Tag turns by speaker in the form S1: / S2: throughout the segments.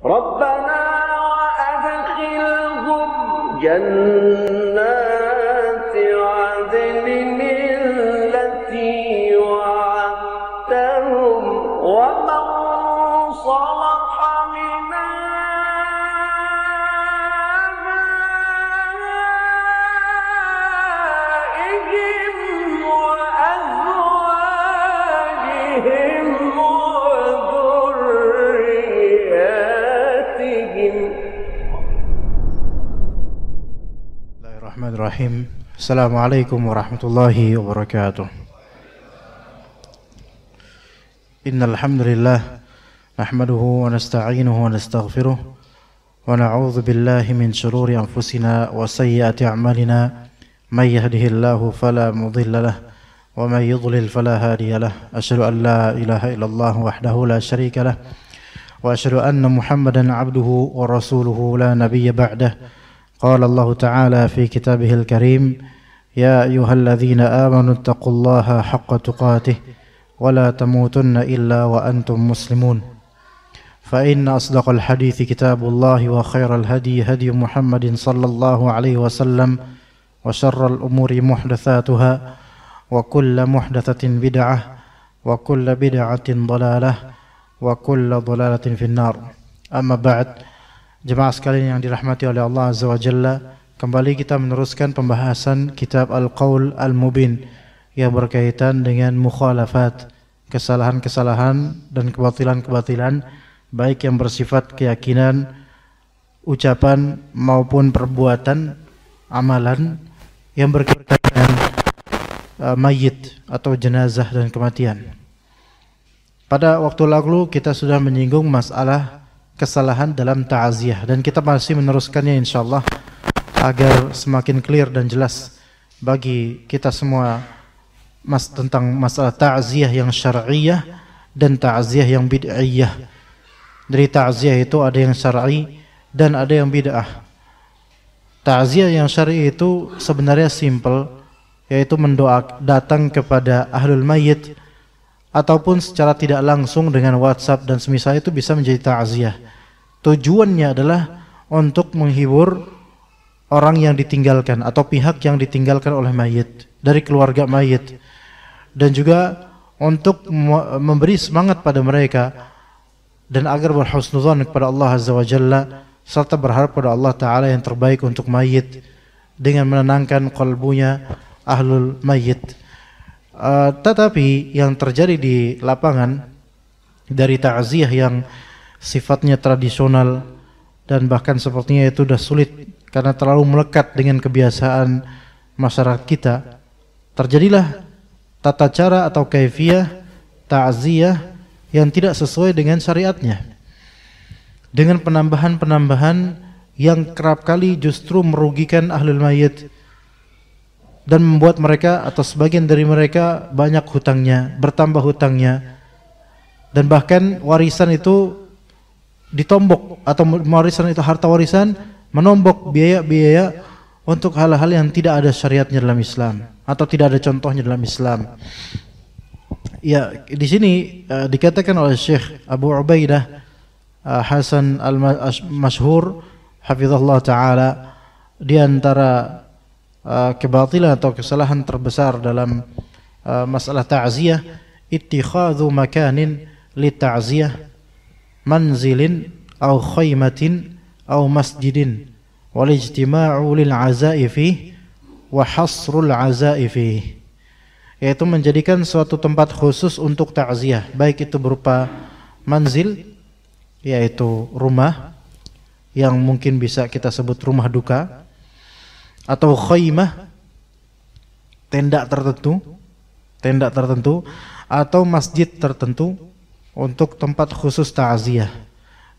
S1: ربنا وأدخلهم جنات عدن التي وعدتهم ومن صلح من آبائهم وأزواجهم وذرياتهم.
S2: Bismillahirrahmanirrahim. Assalamualaikum warahmatullahi wabarakatuh. Innal hamdalillah nahmaduhu wa nasta'inuhu wa nastaghfiruh wa na'udzu billahi min shururi anfusina wa sayyiati a'malina may yahdihillahu fala mudilla lahu wa may yudlil fala hadiya lahu. Asyhadu an la ilaha illallah wahdahu la syarika lahu wa asyhadu anna Muhammadan 'abduhu wa rasuluhu la nabiyya ba'dahu. قال الله تعالى في كتابه الكريم يا أيها الذين آمنوا اتقوا الله حق تقاته ولا تموتن إلا وأنتم مسلمون فإن أصدق الحديث كتاب الله وخير الهدي هدي محمد صلى الله عليه وسلم وشر الأمور محدثاتها وكل محدثة بدعة وكل بدعة ضلالة وكل ضلالة في النار. أما بعد. Jemaah sekalian yang dirahmati oleh Allah Azza wa Jalla, kembali kita meneruskan pembahasan kitab Al-Qaul Al-Mubin yang berkaitan dengan mukhalafat, kesalahan-kesalahan dan kebatilan-kebatilan baik yang bersifat keyakinan, ucapan maupun perbuatan, amalan yang berkaitan dengan mayit atau jenazah dan kematian. Pada waktu lalu kita sudah menyinggung masalah kesalahan dalam ta'ziyah dan kita masih meneruskannya insyaallah agar semakin clear dan jelas bagi kita semua tentang masalah ta'ziyah yang syar'iyah dan ta'ziyah yang bid'iyah. Dari ta'ziyah itu ada yang syar'i dan ada yang bid'ah. Ta'ziyah yang syar'i itu sebenarnya simple, yaitu datang kepada ahlul mayyit ataupun secara tidak langsung dengan WhatsApp dan semisal itu bisa menjadi ta'ziyah. Tujuannya adalah untuk menghibur orang yang ditinggalkan atau pihak yang ditinggalkan oleh mayit dari keluarga mayit, dan juga untuk memberi semangat pada mereka dan agar berhusnuzan kepada Allah Azza wa Jalla serta berharap pada Allah Ta'ala yang terbaik untuk mayit dengan menenangkan qalbunya ahlul mayit. Tetapi yang terjadi di lapangan dari ta'ziyah yang sifatnya tradisional dan bahkan sepertinya itu sudah sulit karena terlalu melekat dengan kebiasaan masyarakat kita, terjadilah tata cara atau kaifiyah ta'ziyah yang tidak sesuai dengan syariatnya, dengan penambahan-penambahan yang kerap kali justru merugikan ahlul mayit dan membuat mereka atau sebagian dari mereka banyak hutangnya, bertambah hutangnya, dan bahkan warisan itu ditombok atau warisan itu harta warisan menombok biaya-biaya untuk hal-hal yang tidak ada syariatnya dalam Islam atau tidak ada contohnya dalam Islam. Ya, di sini dikatakan oleh Syekh Abu Ubaidah Hasan Al-Mashhur hafizahullah taala, di antara kebatilan atau kesalahan terbesar dalam masalah ta'ziyah, ittikhadhu makanin li ta'ziyah manzilin aw khaymatin aw masjidin wal ijtima'u lil azai fi wa hasrul azai fi, yaitu menjadikan suatu tempat khusus untuk ta'ziyah, baik itu berupa manzil yaitu rumah yang mungkin bisa kita sebut rumah duka, atau khaymah tenda tertentu atau masjid tertentu untuk tempat khusus ta'ziyah,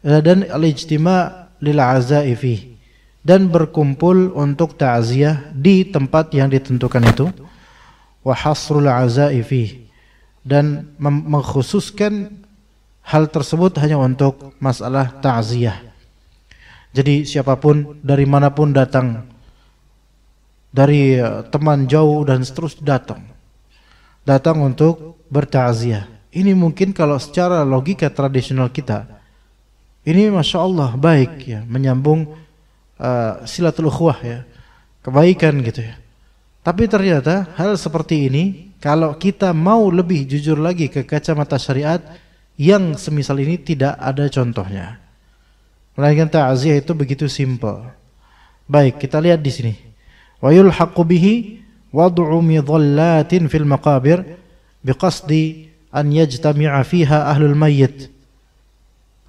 S2: dan al-ijtima' lil azai fi, dan berkumpul untuk ta'ziyah di tempat yang ditentukan itu, wa hasrul azai fi, dan mengkhususkan hal tersebut hanya untuk masalah ta'ziyah. Jadi siapapun dari manapun datang, dari teman jauh dan seterusnya datang untuk berta'ziyah. Ini mungkin kalau secara logika tradisional kita Ini Masya Allah baik ya, menyambung silatul ukhuwah ya, kebaikan gitu ya. Tapi ternyata hal seperti ini kalau kita mau lebih jujur lagi ke kacamata syariat, yang semisal ini tidak ada contohnya. Melainkan ta'ziyah itu begitu simpel. Baik, kita lihat di sini. Wa yulhaqu bihi wad'u midhallatin fil maqabir biqasdi an yajtami'a fiha ahlul mayyit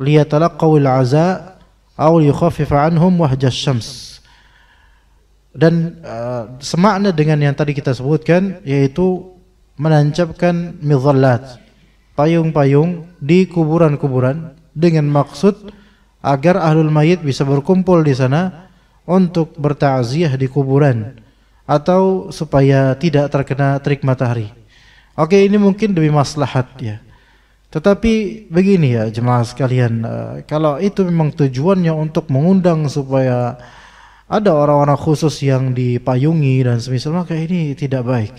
S2: liyatalaqaw al-'aza' aw yukhaffifa 'anhum wahja asy-syams. Dan semakna dengan yang tadi kita sebutkan, yaitu menancapkan midhallat, payung-payung di kuburan-kuburan dengan maksud agar ahlul mayit bisa berkumpul di sana untuk bertakziah di kuburan atau supaya tidak terkena terik matahari. Oke, ini mungkin demi maslahat ya. Tetapi begini ya jemaah sekalian, kalau itu memang tujuannya untuk mengundang supaya ada orang-orang khusus yang dipayungi dan semisal, maka ini tidak baik.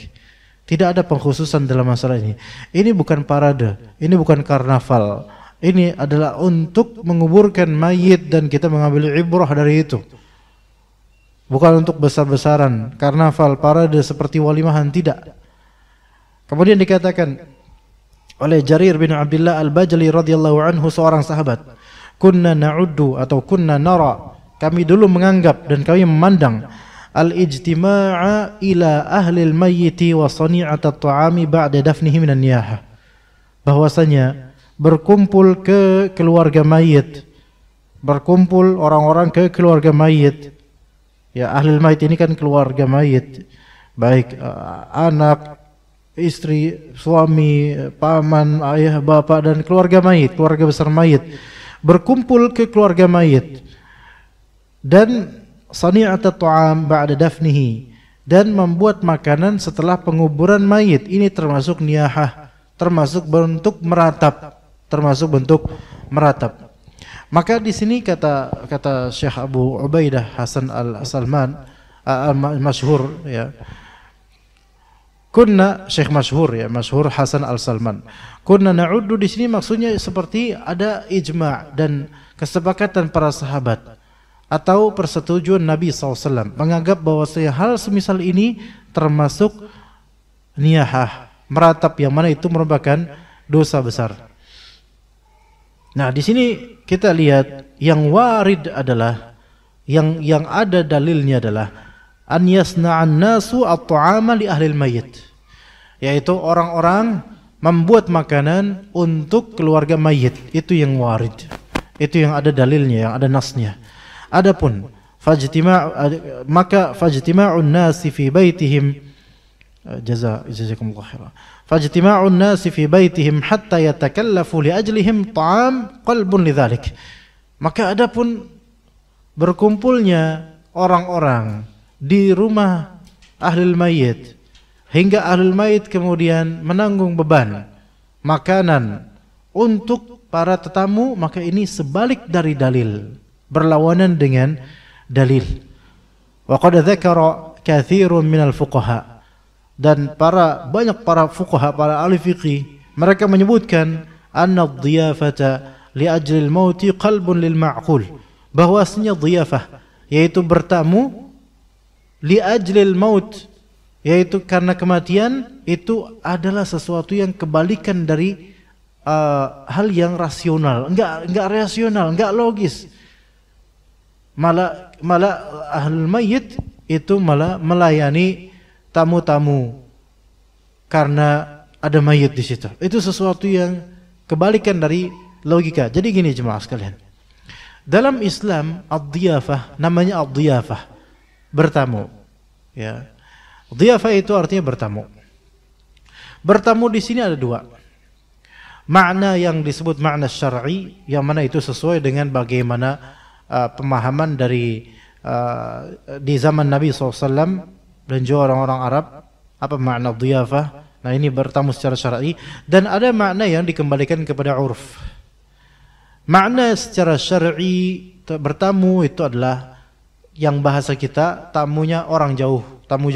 S2: Tidak ada pengkhususan dalam masalah ini. Ini bukan parade, ini bukan karnaval. Ini adalah untuk menguburkan mayit dan kita mengambil ibrah dari itu. Bukan untuk besar-besaran, karnaval, parade seperti walimahan, tidak. Kemudian dikatakan oleh Jarir bin Abdullah Al-Bajali radhiyallahu anhu, seorang sahabat, kunna na'uddu atau kunna nara, kami dulu menganggap dan kami memandang al-ijtima'a ila ahli al-mayyiti wa sani'at at-ta'ami ba'da dafnihi minan niyahah, bahwasanya berkumpul ke keluarga mayit, berkumpul orang-orang ke keluarga mayit. Ya, ahli al-mayyit ini kan keluarga mayit, baik anak, istri, suami, paman, ayah, bapak, dan keluarga mayit, keluarga besar mayit, berkumpul ke keluarga mayit. Dan sani'at at-ta'am ba'da dafnihi, dan membuat makanan setelah penguburan mayit. Ini termasuk niyahah, termasuk bentuk meratap, Maka di sini kata Syekh Abu Ubaidah Hasan Al-Salman al-Masyhur ya. Kunna Syekh Masyhur ya, Masyhur Hasan Al-Salman. Kunna na'uddu di sini maksudnya seperti ada ijma' dan kesepakatan para sahabat atau persetujuan Nabi SAW menganggap bahwa hal semisal ini termasuk niyahah, meratap, yang mana itu merupakan dosa besar. Nah, di sini kita lihat yang warid adalah yang ada dalilnya adalah an yasna'an nasu at-ta'ama li ahli al-mayyit, yaitu orang-orang membuat makanan untuk keluarga mayit. Itu yang warid, itu yang ada dalilnya, yang ada nasnya. Adapun fajtima'un nasi fi baitihim jazakumullah khairan, fajtima'un nasi fi baitihim hatta yatakallafu li ajlihim ta'am qalbun lidzalik. Maka adapun berkumpulnya orang-orang di rumah ahlul mayit hingga ahlul mayit kemudian menanggung beban makanan untuk para tetamu, maka ini sebalik dari dalil, berlawanan dengan dalil. Wa qad dzakara katsirun minal fuqaha, dan banyak para fuqaha, para ahli fiqih, mereka menyebutkan anna dhiyafata li ajli al-mauti qalbun lil ma'qul, bahwasanya dhiyafah yaitu bertamu li ajli al-maut, yaitu karena kematian, itu adalah sesuatu yang kebalikan dari hal yang rasional, enggak rasional, enggak logis. Malah ahlul mayyit itu malah melayani tamu-tamu karena ada mayit di situ. Itu sesuatu yang kebalikan dari logika. Jadi gini jemaah sekalian, dalam Islam ad-dhiyafah namanya ad-dhiyafah, bertamu. Ya, dhiyafah itu artinya bertamu. Bertamu di sini ada dua makna, yang disebut makna syar'i, yang mana itu sesuai dengan bagaimana pemahaman dari di zaman Nabi SAW dan juga orang-orang Arab, apa makna dhiyafah. Nah, ini bertamu secara syar'i, dan ada makna yang dikembalikan kepada urf. Makna secara syar'i bertamu itu adalah yang bahasa kita tamunya orang jauh, tamu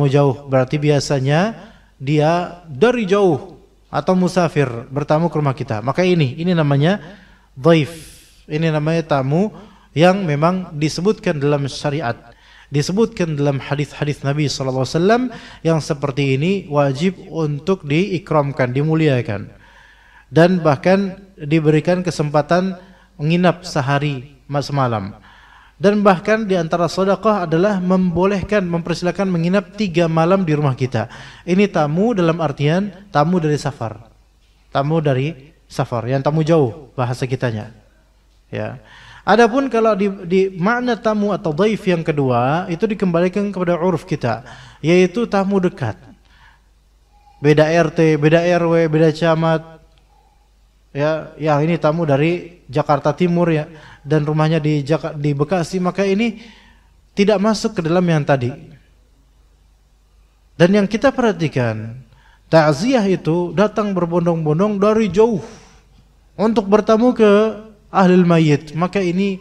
S2: jauh berarti biasanya dia dari jauh atau musafir bertamu ke rumah kita. Maka ini namanya dhaif. Ini namanya tamu yang memang disebutkan dalam syariat, disebutkan dalam hadis-hadis Nabi SAW yang seperti ini wajib untuk diikramkan, dimuliakan, dan bahkan diberikan kesempatan menginap sehari semalam. Dan bahkan di antara sedekah adalah membolehkan, mempersilakan menginap 3 malam di rumah kita. Ini tamu dalam artian tamu dari safar. Tamu dari safar, yang tamu jauh bahasa kitanya. Ya. Adapun kalau di makna tamu atau dhaif yang kedua, itu dikembalikan kepada uruf kita, yaitu tamu dekat. Beda RT, beda RW, beda camat. Ya, yang ini tamu dari Jakarta Timur ya, dan rumahnya di Bekasi, maka ini tidak masuk ke dalam yang tadi. Dan yang kita perhatikan, takziah itu datang berbondong-bondong dari jauh untuk bertamu ke ahlul mayyit, maka ini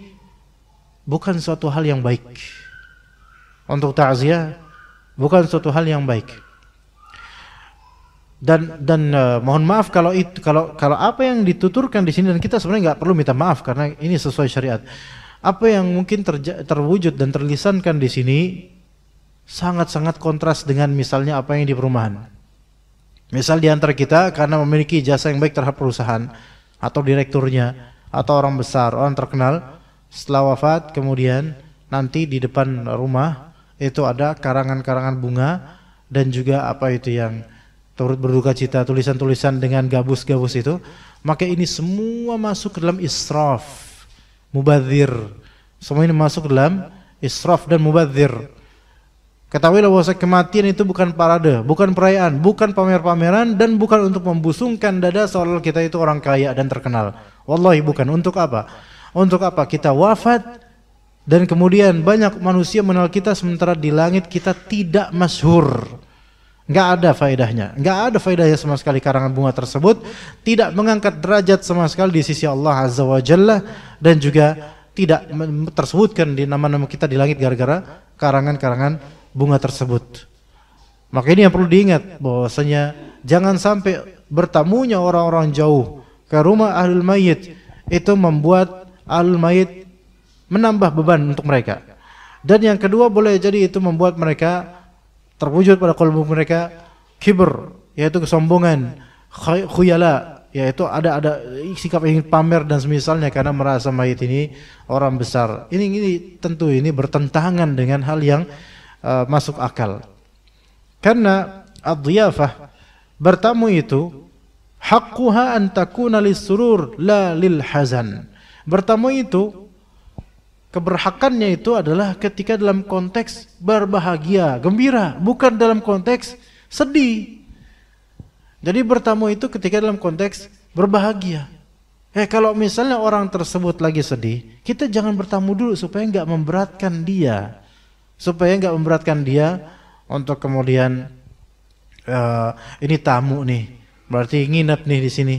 S2: bukan suatu hal yang baik. Untuk takziah bukan suatu hal yang baik. Dan mohon maaf kalau apa yang dituturkan di sini, dan kita sebenarnya nggak perlu minta maaf karena ini sesuai syariat. Apa yang mungkin terwujud dan terlisankan di sini sangat-sangat kontras dengan misalnya apa yang di perumahan. Misal di antara kita karena memiliki jasa yang baik terhadap perusahaan atau direkturnya atau orang besar, orang terkenal, setelah wafat kemudian nanti di depan rumah itu ada karangan-karangan bunga dan juga apa itu yang turut berduka cita, tulisan-tulisan dengan gabus-gabus itu, maka ini semua masuk ke dalam israf, mubadzir. Semua ini masuk ke dalam israf dan mubadzir. Ketahuilah bahwa kematian itu bukan parade, bukan perayaan, bukan pamer-pameran, dan bukan untuk membusungkan dada seolah kita itu orang kaya dan terkenal. Wallahi bukan. Untuk apa? Untuk apa kita wafat dan kemudian banyak manusia mengenal kita sementara di langit kita tidak masyhur. Enggak ada faedahnya, enggak ada faedahnya sama sekali karangan bunga tersebut, tidak mengangkat derajat sama sekali di sisi Allah Azza wa Jalla, dan juga tidak tersebutkan di nama-nama kita di langit gara-gara karangan-karangan bunga tersebut. Maka ini yang perlu diingat, bahwasanya jangan sampai bertamunya orang-orang jauh ke rumah ahlul mayyit itu membuat ahlul mayyit menambah beban untuk mereka. Dan yang kedua, boleh jadi itu membuat mereka terwujud pada kalbu mereka kibr, yaitu kesombongan, khuyala, yaitu ada sikap ingin pamer dan semisalnya karena merasa mayit ini orang besar. Ini tentu ini bertentangan dengan hal yang masuk akal. Karena ad-dhiyafah, bertamu itu haqquha an takuna lis-surur la lil hazan. Bertamu itu keberhakannya itu adalah ketika dalam konteks berbahagia, gembira, bukan dalam konteks sedih. Jadi bertamu itu ketika dalam konteks berbahagia. Kalau misalnya orang tersebut lagi sedih, kita jangan bertamu dulu supaya enggak memberatkan dia. Supaya enggak memberatkan dia untuk kemudian ini tamu nih, berarti nginep nih di sini.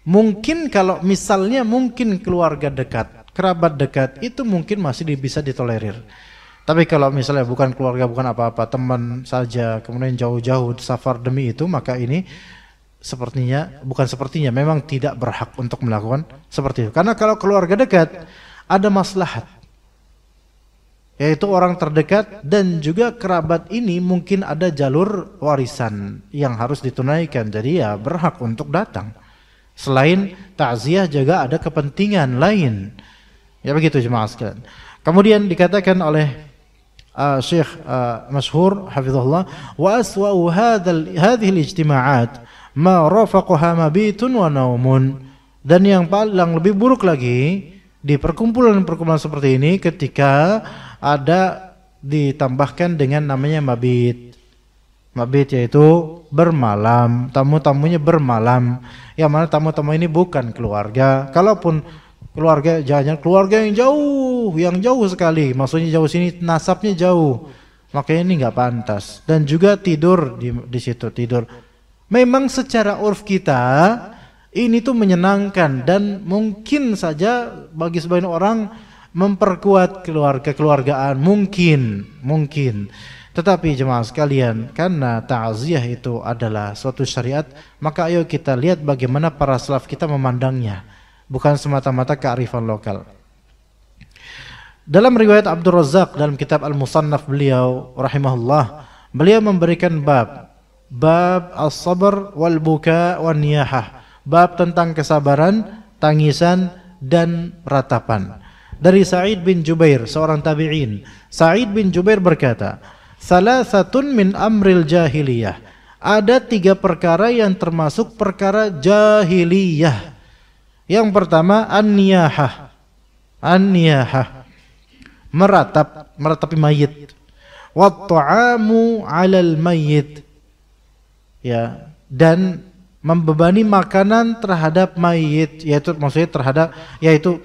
S2: Mungkin kalau misalnya mungkin keluarga dekat, kerabat dekat, itu mungkin masih bisa ditolerir. Tapi kalau misalnya bukan keluarga, bukan apa-apa, teman saja, kemudian jauh-jauh safar demi itu, maka ini memang tidak berhak untuk melakukan seperti itu. Karena kalau keluarga dekat ada maslahat, yaitu orang terdekat dan juga kerabat ini mungkin ada jalur warisan yang harus ditunaikan, jadi ya berhak untuk datang. Selain takziah juga ada kepentingan lain. Ya begitu jemaah sekalian. Kemudian dikatakan oleh Syekh masyhur hafizahullah, wa aswa'u hadhihi al-ijtima'at ma rafaqaha mabitun wa naumun. Dan yang paling lebih buruk lagi di perkumpulan-perkumpulan seperti ini ketika ada ditambahkan dengan namanya mabit. Mabit yaitu bermalam, tamu-tamunya bermalam. Yang mana tamu-tamu ini bukan keluarga. Kalaupun keluarga, jangan keluarga yang jauh sekali, maksudnya jauh sini nasabnya jauh, makanya ini nggak pantas. Dan juga tidur di situ, tidur. Memang secara urf kita ini tuh menyenangkan dan mungkin saja bagi sebagian orang memperkuat keluargaan, mungkin. Tetapi jemaah sekalian, karena ta'ziyah itu adalah suatu syariat, maka ayo kita lihat bagaimana para salaf kita memandangnya. bukan semata-mata kearifan lokal. Dalam riwayat Abdul Razzaq dalam kitab Al-Musannaf beliau rahimahullah, beliau memberikan bab as-sabr wal buka wan niyahah, bab tentang kesabaran, tangisan dan ratapan. Dari Sa'id bin Jubair, seorang tabi'in. Sa'id bin Jubair berkata, "Salasatun min amril jahiliyah." Ada 3 perkara yang termasuk perkara jahiliyah. Yang pertama an-niyahah. An-niyahah, meratapi mayit. Wat ta'amu 'alal mayit. Ya, dan membebani makanan terhadap mayit, yaitu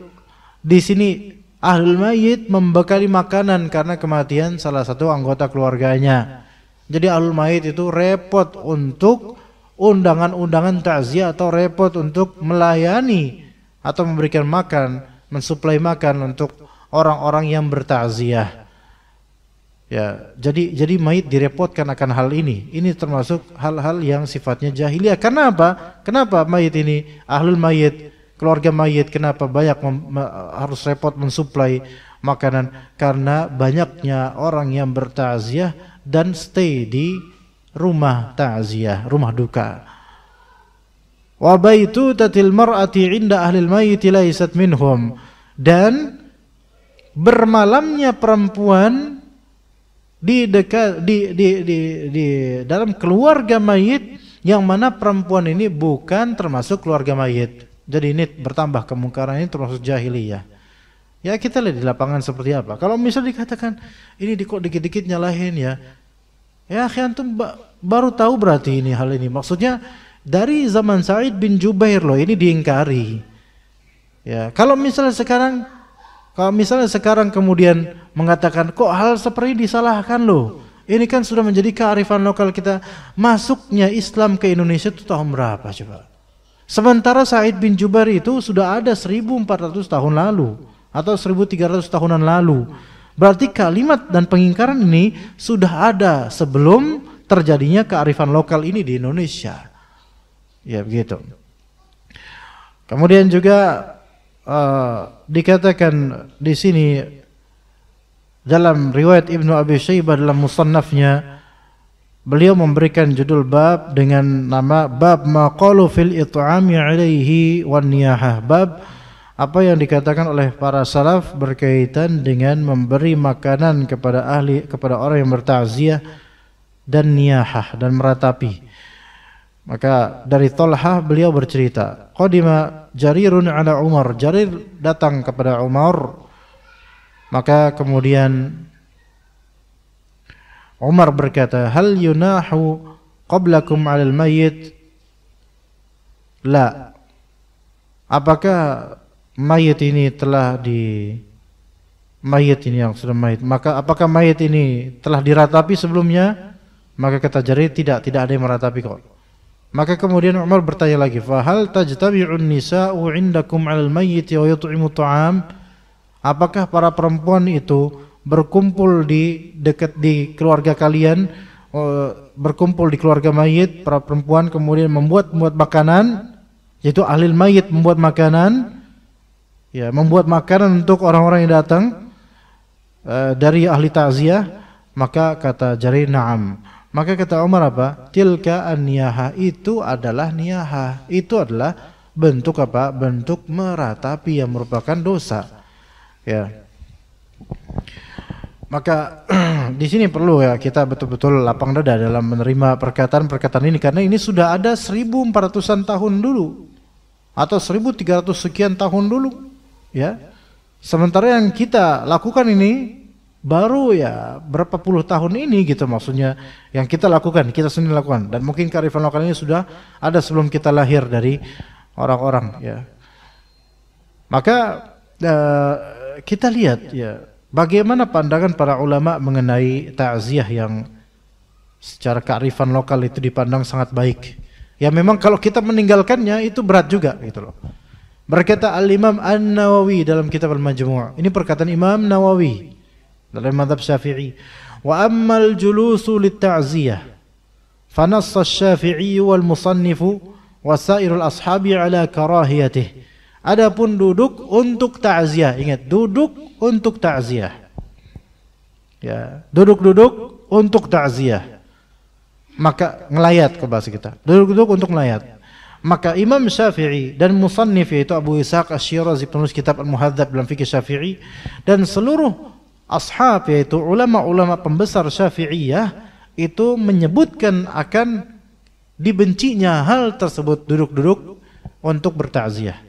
S2: di sini ahlul mayit membekali makanan karena kematian salah satu anggota keluarganya. Jadi ahlul mayit itu repot untuk undangan-undangan takziah atau repot untuk melayani atau memberikan makan, mensuplai makan untuk orang-orang yang bertakziah. Ya, jadi mayit direpotkan akan hal ini. Ini termasuk hal-hal yang sifatnya jahiliyah. Karena apa? Kenapa mayit ini, ahlul mayit, keluarga mayit, kenapa banyak harus repot mensuplai makanan? Karena banyaknya orang yang bertakziah dan stay di rumah takziah, rumah duka. Wa baitu tatil mar'ati 'inda ahlil mayit laysat minhum, dan bermalamnya perempuan di dalam keluarga mayit yang mana perempuan ini bukan termasuk keluarga mayit. Jadi ini bertambah kemungkaran, ini termasuk jahiliyah. Ya, kita lihat di lapangan seperti apa. Kalau misalnya dikatakan ini kok dikit-dikit nyalahin ya. Ya, antum baru tahu berarti ini hal ini. Maksudnya dari zaman Sa'id bin Jubair loh ini diingkari. Ya, kalau misalnya sekarang kemudian mengatakan kok hal seperti ini disalahkan loh. Ini kan sudah menjadi kearifan lokal kita. Masuknya Islam ke Indonesia itu tahun berapa coba? Sementara Sa'id bin Jubair itu sudah ada 1400 tahun lalu atau 1300 tahunan lalu. Berarti kalimat dan pengingkaran ini sudah ada sebelum terjadinya kearifan lokal ini di Indonesia. Ya begitu. Kemudian juga dikatakan di sini dalam riwayat Ibnu Abi Syaibah dalam musannafnya, beliau memberikan judul bab dengan nama bab ma qalu fil it'ami 'alaihi wan niyahah, bab apa yang dikatakan oleh para salaf berkaitan dengan memberi makanan kepada orang yang bertakziah dan niyahah dan meratapi. Maka dari Thalhah beliau bercerita, qadima Jarirun ala Umar, Jarir datang kepada Umar, maka kemudian Umar berkata, hal yunahu qablakum 'alal mayyit? La. Apakah mayit ini yang sudah mayit, maka apakah mayit ini telah diratapi sebelumnya? Maka kata Jarir, tidak ada yang meratapi kok. Maka kemudian Umar bertanya lagi, fa hal tajtabi'un nisa'u 'indakum 'alal mayyit wa yut'imu ta'am? Apakah para perempuan itu berkumpul di keluarga kalian, berkumpul di keluarga mayit, para perempuan kemudian membuat makanan, yaitu ahli mayit membuat makanan, ya, membuat makanan untuk orang-orang yang datang dari ahli takziah? Maka kata Jarir, na'am. Maka kata Umar apa? Tilka an-niyahah, itu adalah niyahah, itu adalah bentuk apa? Bentuk meratapi yang merupakan dosa. Ya. Maka di sini perlu ya kita betul-betul lapang dada dalam menerima perkataan-perkataan ini, karena ini sudah ada 1400-an tahun dulu atau 1300 sekian tahun dulu, ya. Sementara yang kita lakukan ini baru ya berapa puluh tahun ini gitu, maksudnya yang kita lakukan, kita sendiri lakukan, dan mungkin kearifan lokal ini sudah ada sebelum kita lahir dari orang-orang, ya. Maka kita lihat ya bagaimana pandangan para ulama mengenai takziah yang secara kearifan lokal itu dipandang sangat baik. Ya memang kalau kita meninggalkannya itu berat juga gitu loh. Berkata Al-Imam An-Nawawi dalam kitab Al-Majmu', ini perkataan Imam Nawawi dalam mazhab Syafi'i, wa ammal julusu lit-ta'ziyah fa nassa asy-Syafi'i wal musannifu wa sairul ashabi ala karahiyatihi. Adapun duduk untuk takziah, ingat duduk untuk takziah. Ya, duduk-duduk untuk takziah. Maka ngelayat ke bahasa kita. Duduk-duduk untuk melayat. Maka Imam Syafi'i dan musannif yaitu Abu Ishaq Asy-Syirazi penulis kitab Al-Muhadzab dalam fikih Syafi'i dan seluruh ashab yaitu ulama-ulama pembesar Syafi'iyah itu menyebutkan akan dibencinya hal tersebut duduk-duduk untuk bertakziah.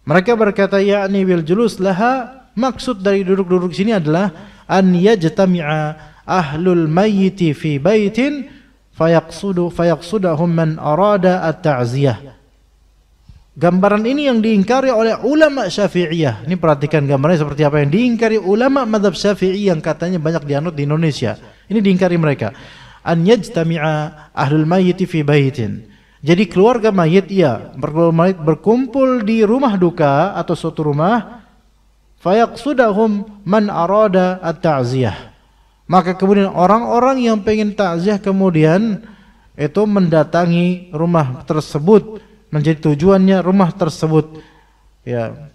S2: Mereka berkata yakni bil julus laha, maksud dari duduk-duduk sini adalah an yajtami'a ahlul mayyiti fi baitin fayaqsudahum man arada at-ta'ziyah. Gambaran ini yang diingkari oleh ulama Syafi'iyah. Ini perhatikan gambarnya seperti apa yang diingkari ulama mazhab Syafi'i yang katanya banyak dianut di Indonesia. Ini diingkari mereka. An yajtami'a ahlul mayyiti fi baitin. Jadi keluarga mayit berkumpul di rumah duka atau suatu rumah, fayaqsudahum man arada at-ta'ziyah. Maka kemudian orang-orang yang pengen takziah kemudian itu mendatangi rumah tersebut, menjadi tujuannya rumah tersebut. Ya.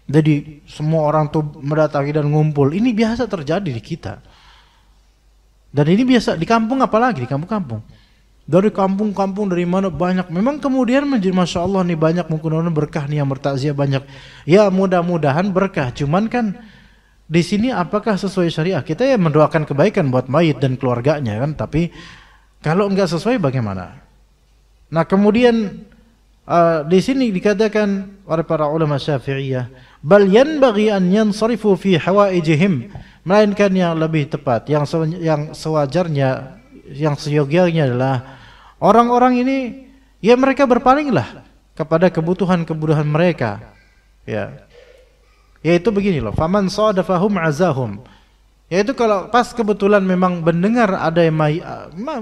S2: Jadi semua orang tuh mendatangi dan ngumpul. Ini biasa terjadi di kita. Dan ini biasa di kampung, apalagi di kampung-kampung. Dari kampung-kampung dari mana banyak. Memang kemudian menjadi Masya Allah nih banyak, mungkin berkah nih yang bertakziah banyak. Ya mudah-mudahan berkah. Cuman kan di sini apakah sesuai syariah? Kita ya mendoakan kebaikan buat mayit dan keluarganya kan. Tapi kalau enggak sesuai bagaimana? Nah kemudian di sini dikatakan oleh para ulama Syafi'iyah, bal yanbaghi an yansarifu fi hawaijihim, melainkan yang lebih tepat, yang sewajarnya, yang seyogianya adalah orang-orang ini ya mereka berpalinglah kepada kebutuhan-kebutuhan mereka. Ya. Yaitu begini loh, faman sadafahum azahum. Yaitu kalau pas kebetulan memang mendengar ada yang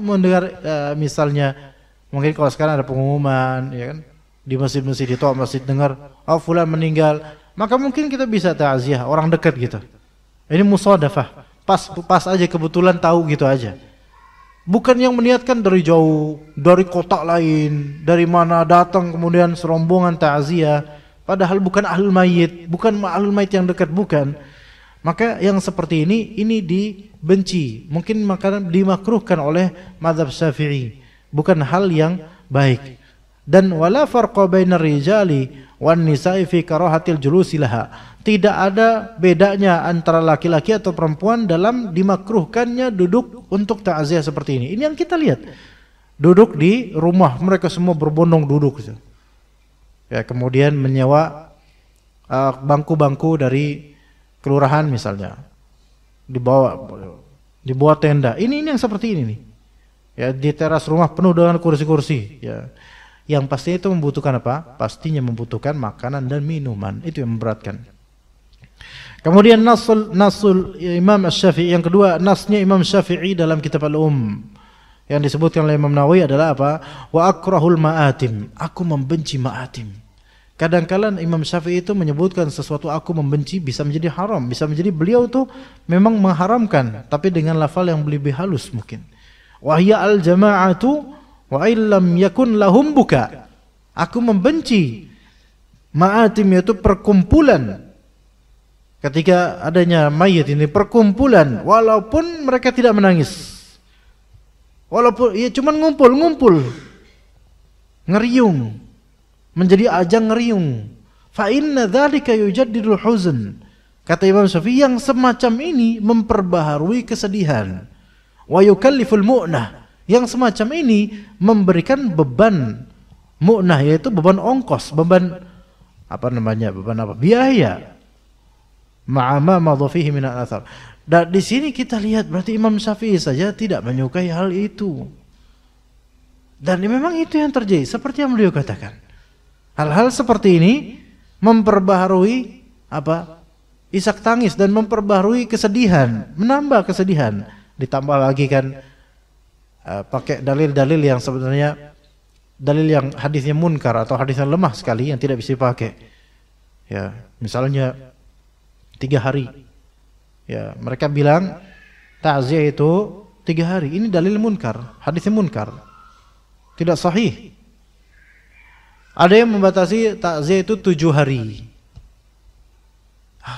S2: mendengar misalnya mungkin kalau sekarang ada pengumuman ya kan di masjid-masjid itu masjid dengar oh fulan meninggal, maka mungkin kita bisa takziah orang dekat gitu. Ini musadafah. Pas aja kebetulan tahu gitu aja. Bukan yang meniatkan dari jauh, dari kota lain, dari mana datang kemudian serombongan takziah, padahal bukan ahlul mayit, bukan ahlul mayit yang dekat, bukan. Maka yang seperti ini dibenci, mungkin maka dimakruhkan oleh mazhab Syafi'i, bukan hal yang baik. Dan wala farqa bainar rijali wan nisa'i fi karahatil julusi laha. Tidak ada bedanya antara laki-laki atau perempuan dalam dimakruhkannya duduk untuk takziah seperti ini. Ini yang kita lihat. Duduk di rumah, mereka semua berbondong duduk. Ya, kemudian menyewa bangku-bangku dari kelurahan misalnya. Dibawa tenda. Ini yang seperti ini nih. Ya, di teras rumah penuh dengan kursi-kursi, ya. Yang pastinya itu membutuhkan apa? Pastinya membutuhkan makanan dan minuman. Itu yang memberatkan. Kemudian nasul Imam Syafi'i yang kedua, nasnya Imam Syafi'i dalam kitab yang disebutkan oleh Imam Nawawi adalah apa? Wa akrahul ma'atim. Aku membenci ma'atim. Kadang-kadang Imam Syafi'i itu menyebutkan sesuatu aku membenci bisa menjadi haram, bisa menjadi beliau itu memang mengharamkan, tapi dengan lafal yang lebih halus mungkin. Wa hiya al jama'atu wa illam yakun lahum buka. Aku membenci ma'atim, yaitu perkumpulan. Ketika adanya mayit ini perkumpulan, walaupun mereka tidak menangis, walaupun ya cuman ngumpul ngeriung, menjadi ajang ngeriung. Fa inna dzalika yujaddidul huzn. Kata Imam Syafi'i, yang semacam ini memperbaharui kesedihan. Wa yukalliful mu'nah. Yang semacam ini memberikan beban mu'nah, yaitu beban ongkos, beban biaya. Ma'ama madhafihi min al-athar. Dan di sini kita lihat berarti Imam Syafi'i saja tidak menyukai hal itu. Dan memang itu yang terjadi seperti yang beliau katakan. Hal-hal seperti ini memperbaharui isak tangis dan memperbaharui kesedihan, menambah kesedihan. Ditambah lagi kan pakai dalil-dalil yang sebenarnya dalil yang hadisnya munkar atau hadisnya lemah sekali yang tidak bisa dipakai. Ya, misalnya 3 hari. Ya, mereka bilang takziah itu 3 hari. Ini dalil munkar, hadisnya munkar. Tidak sahih. Ada yang membatasi takziah itu 7 hari.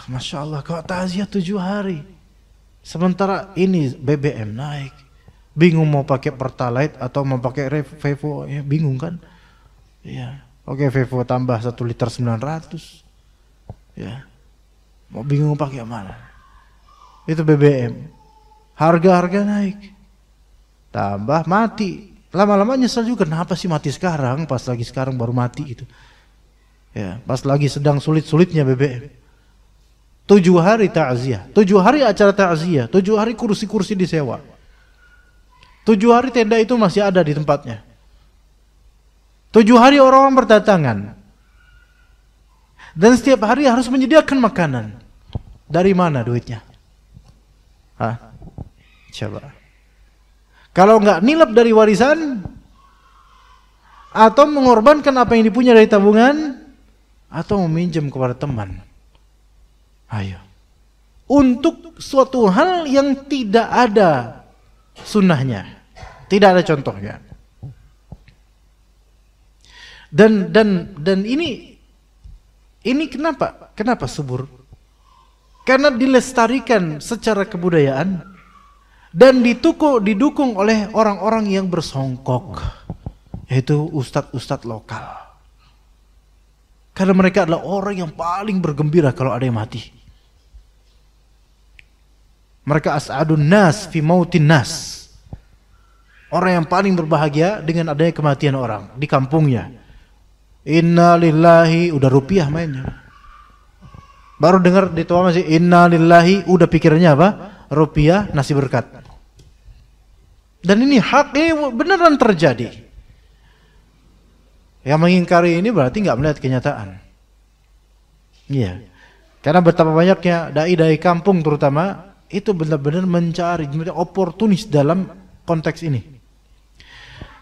S2: Masya Allah, kok takziah 7 hari? Sementara ini BBM naik. Bingung mau pakai Pertalite atau mau pakai Vevo, ya bingung kan? Ya, oke Vevo tambah 1 liter 900. Ya. Mau bingung pakai mana? Itu BBM. Harga-harga naik. Tambah mati. Lama-lama nyesel juga, kenapa sih mati sekarang? Pas lagi sekarang baru mati gitu. Ya, pas lagi sedang sulit-sulitnya BBM. 7 hari takziah, 7 hari acara takziah, 7 hari kursi-kursi disewa. 7 hari tenda itu masih ada di tempatnya. 7 hari orang-orang berdatangan. Dan setiap hari harus menyediakan makanan. Dari mana duitnya? Coba. Kalau nggak nilap dari warisan, atau mengorbankan apa yang dipunya dari tabungan, atau meminjam kepada teman. Ayo. Untuk suatu hal yang tidak ada sunnahnya, tidak ada contohnya. Dan ini kenapa subur? Karena dilestarikan secara kebudayaan dan didukung oleh orang-orang yang bersongkok, yaitu ustadz-ustadz lokal. Karena mereka adalah orang yang paling bergembira kalau ada yang mati. Mereka as'adun nas fi mautin nas. Orang yang paling berbahagia dengan adanya kematian orang di kampungnya. Inna lillahi, udah rupiah mainnya. Baru dengar di tua masih inna lillahi, udah pikirannya apa? Rupiah, nasi berkat. Dan ini hak, ini beneran terjadi. Yang mengingkari ini berarti nggak melihat kenyataan. Iya. Karena betapa banyaknya dai-dai kampung terutama itu benar-benar mencari oportunis dalam konteks ini.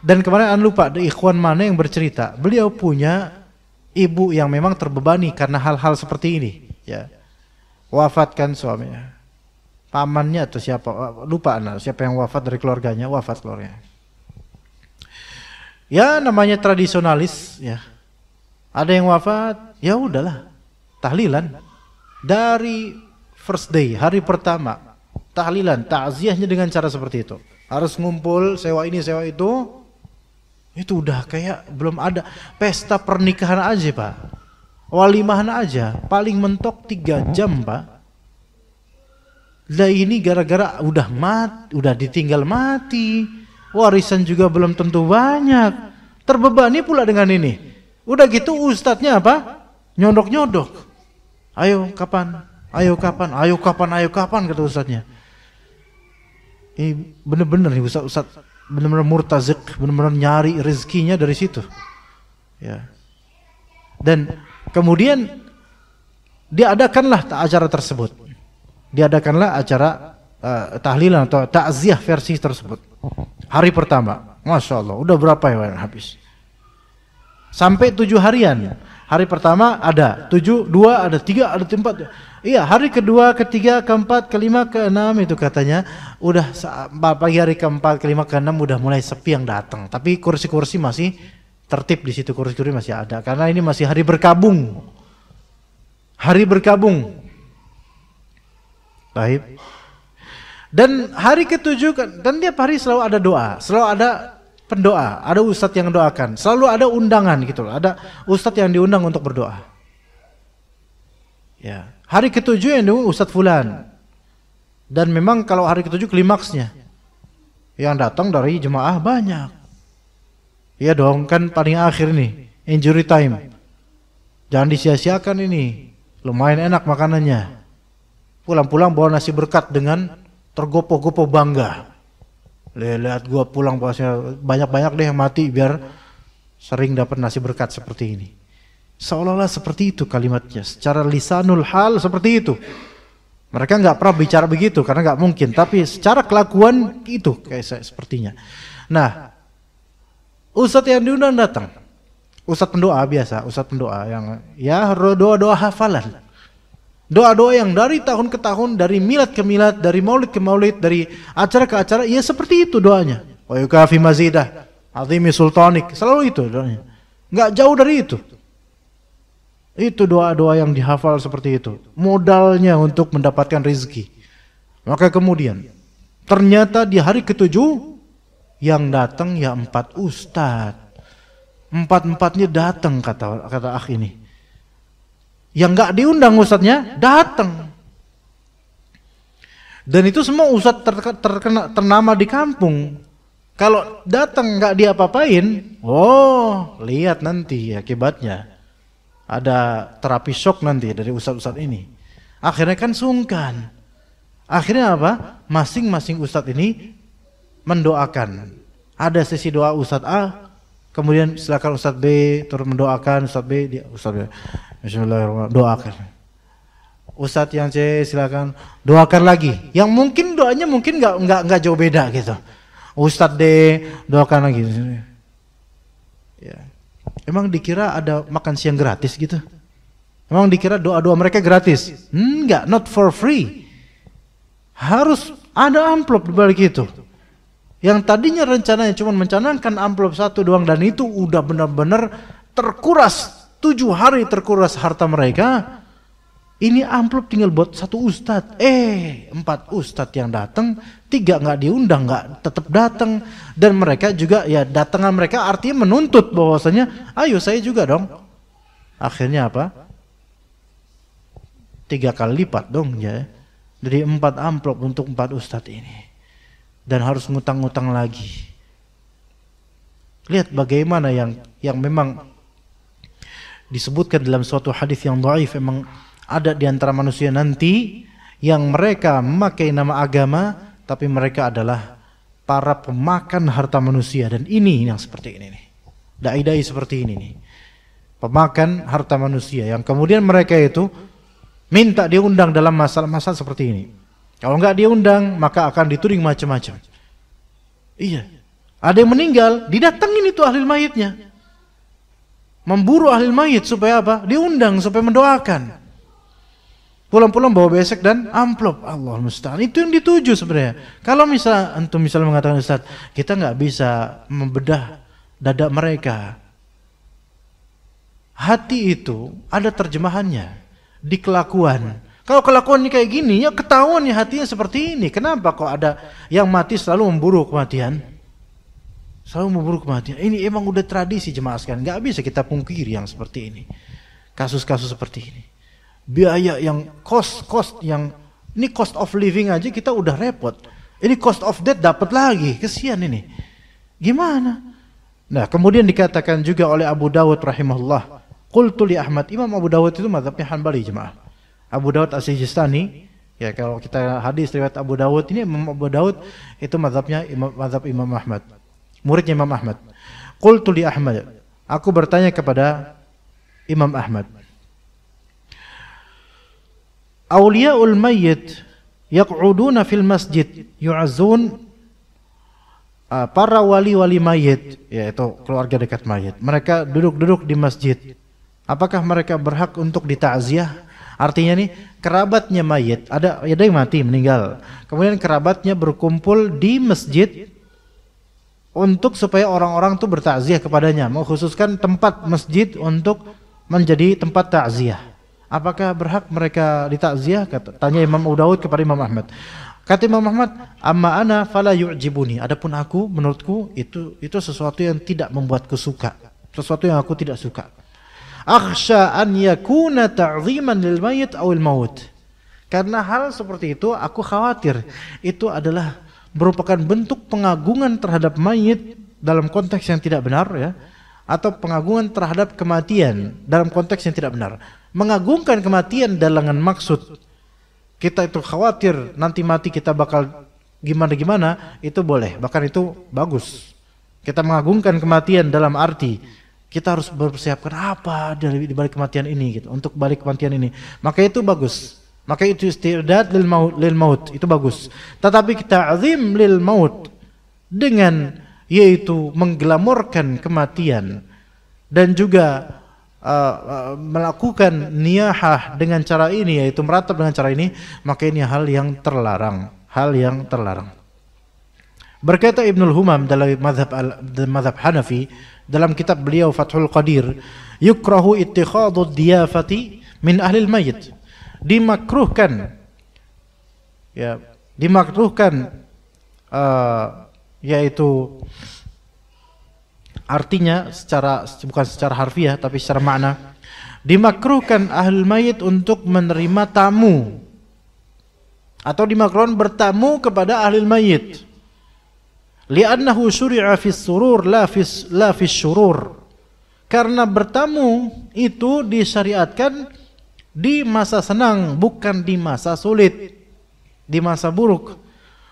S2: Dan kemarin anda lupa, ada ikhwan mana yang bercerita, beliau punya ibu yang memang terbebani karena hal-hal seperti ini. Ya, wafatkan suaminya, pamannya atau siapa, lupa anak siapa yang wafat dari keluarganya, wafat keluarganya. Ya namanya tradisionalis, ya ada yang wafat, ya udahlah tahlilan dari first day, hari pertama tahlilan, takziahnya dengan cara seperti itu. Harus ngumpul, sewa ini sewa itu udah kayak belum ada pesta pernikahan aja pak, walimahan aja paling mentok 3 jam pak. Lah ini gara-gara udah ditinggal mati, warisan juga belum tentu banyak, terbebani pula dengan ini. Udah gitu ustadznya apa? Nyodok-nyodok. Ayo kapan? Ayo kapan? Ayo kapan? Ayo kapan kata ustadznya. Ini bener-bener nih ustadz bener-bener murtazik, bener-bener nyari rezekinya dari situ. Ya. Dan kemudian diadakanlah acara tersebut. Diadakanlah acara tahlilan atau takziah versi tersebut. Hari pertama, Masya Allah, udah berapa ya habis? Sampai 7 harian. Hari pertama ada 7, 2, ada 3, ada 4. Iya, hari kedua, ketiga, keempat, kelima, keenam itu katanya udah pagi hari keempat, kelima, keenam udah mulai sepi yang datang. Tapi kursi-kursi masih tertib di situ, kursi-kursi masih ada karena ini masih hari berkabung. Hari berkabung. Baik. Dan hari ketujuh dan tiap hari selalu ada doa, selalu ada pendoa, ada ustadz yang doakan, selalu ada undangan gitu loh, ada ustadz yang diundang untuk berdoa. Ya, hari ketujuh yang diundang ustadz fulan. Dan memang kalau hari ketujuh klimaksnya, yang datang dari jemaah banyak. Iya dong, kan paling akhir nih, injury time. Jangan disia-siakan ini, lumayan enak makanannya. Pulang-pulang bawa nasi berkat dengan tergopoh-gopoh bangga. Lihat gua pulang bahasanya banyak-banyak deh yang mati biar sering dapat nasi berkat seperti ini. Seolah-olah seperti itu kalimatnya, secara lisanul hal seperti itu. Mereka nggak pernah bicara begitu karena nggak mungkin, tapi secara kelakuan itu kayak saya sepertinya. Nah, ustadz yang diundang datang, ustadz pendoa biasa, ustadz pendoa yang ya doa-doa hafalan. Doa-doa yang dari tahun ke tahun, dari milad ke milad, dari maulid ke maulid, dari acara ke acara, ya seperti itu doanya. Wa yukafi mazidah, azimi sultanik, selalu itu doanya. Nggak jauh dari itu. Itu doa-doa yang dihafal seperti itu. Modalnya untuk mendapatkan rezeki. Maka kemudian ternyata di hari ketujuh yang datang ya 4 ustadz. 4-4-nya datang kata akh ini. Yang nggak diundang ustadznya datang. Dan itu semua ustadz ternama di kampung. Kalau datang nggak diapa-apain, lihat nanti akibatnya. Ada terapi shock nanti dari ustadz-ustadz ini. Akhirnya kan sungkan. Akhirnya apa? Masing-masing ustadz ini mendoakan. Ada sesi doa ustadz A, kemudian silakan ustadz B turut mendoakan, ustadz B, ustadz B. Bismillahirrahmanirrahim, doakan. Ustadz yang C silakan doakan lagi. Yang mungkin doanya mungkin nggak jauh beda gitu. Ustadz D doakan lagi. Ya. Emang dikira ada makan siang gratis gitu? Emang dikira doa-doa mereka gratis? Enggak, not for free. Harus ada amplop di balik itu. Yang tadinya rencananya cuma mencanangkan amplop 1 doang, dan itu udah benar-benar terkuras, 7 hari terkuras harta mereka. Ini amplop tinggal buat 1 ustadz. 4 ustadz yang datang, 3 nggak diundang, nggak tetap datang. Dan mereka juga ya datangan mereka artinya menuntut bahwasanya ayo saya juga dong. Akhirnya apa? 3 kali lipat dong ya. Jadi 4 amplop untuk 4 ustadz ini. Dan harus ngutang-ngutang lagi. Lihat bagaimana yang memang disebutkan dalam suatu hadis yang dhaif. Memang ada di antara manusia nanti yang mereka memakai nama agama, tapi mereka adalah para pemakan harta manusia. Dan ini yang seperti ini nih. Dai-dai seperti ini nih. Pemakan harta manusia yang kemudian mereka itu minta diundang dalam masalah-masalah seperti ini. Kalau enggak diundang, maka akan dituding macam-macam. Iya. Ada yang meninggal, didatengin itu ahli mayitnya. Memburu ahli mayit supaya apa? Diundang supaya mendoakan. Pulang-pulang bawa besek dan amplop. Allah musta'an. Itu yang dituju sebenarnya. Kalau antum misalnya mengatakan, Ustaz, kita nggak bisa membedah dada mereka. Hati itu ada terjemahannya di kelakuan. Kalau kelakuannya kayak gini, ya ketahuan ya hatinya seperti ini. Kenapa kok ada yang mati selalu memburu kematian? Selalu memburu kematian. Ini emang udah tradisi jemaah sekalian. Nggak bisa kita pungkiri yang seperti ini. Kasus-kasus seperti ini. Biaya yang cost yang ini cost of living aja kita udah repot. Ini cost of death dapat lagi, kesian ini. Gimana? Nah, kemudian dikatakan juga oleh Abu Dawud rahimahullah, qultu li Ahmad. Imam Abu Dawud itu mazhabnya Hanbali jemaah. Abu Dawud As-Sijistani, ya kalau kita hadis riwayat Abu Dawud ini, Imam Abu Dawud itu mazhabnya mazhab Imam Ahmad. Muridnya Imam Ahmad. Qultu li Ahmad. Aku bertanya kepada Imam Ahmad. Awliyaul mayyit yaq'uduna fil masjid yu'azzun, para wali-wali mayit, yaitu keluarga dekat mayit, mereka duduk-duduk di masjid. Apakah mereka berhak untuk ditakziah? Artinya nih, kerabatnya mayit, ada yang mati, meninggal. Kemudian kerabatnya berkumpul di masjid untuk supaya orang-orang tuh bertakziah kepadanya, mengkhususkan tempat masjid untuk menjadi tempat takziah. Apakah berhak mereka ditakziah? Tanya Imam Abu Dawud kepada Imam Ahmad. Kata Imam Ahmad, amma ana fala yu'jibuni. Adapun aku, menurutku itu sesuatu yang tidak membuatku suka. Sesuatu yang aku tidak suka. Akhsha an yakuna ta'ziman lil mayyit aw al maut. Karena hal seperti itu aku khawatir itu adalah merupakan bentuk pengagungan terhadap mayit dalam konteks yang tidak benar, ya, atau pengagungan terhadap kematian dalam konteks yang tidak benar. Mengagungkan kematian dengan maksud kita itu khawatir nanti mati kita bakal gimana-gimana, itu boleh, bahkan itu bagus. Kita mengagungkan kematian dalam arti kita harus bersiapkan apa di balik kematian ini gitu, untuk balik kematian ini. Maka itu bagus. Maka itu isti'dad lil maut, itu bagus. Tetapi kita azim lil maut dengan yaitu mengglamorkan kematian dan juga melakukan niyahah dengan cara ini, yaitu meratap dengan cara ini, maka ini hal yang terlarang, Berkata Ibnul Humam dalam mazhab Hanafi dalam kitab beliau Fathul Qadir, yukrahu ittikhadhu diyafati min ahlil mayyit. Dimakruhkan yaitu artinya bukan secara harfiah tapi secara makna, dimakruhkan ahlul mayit untuk menerima tamu atau dimakruhkan bertamu kepada ahlul mayit. Li'annahu syuri'a fis surur la fis syurur. Karena bertamu itu disyariatkan di masa senang, bukan di masa sulit, di masa buruk.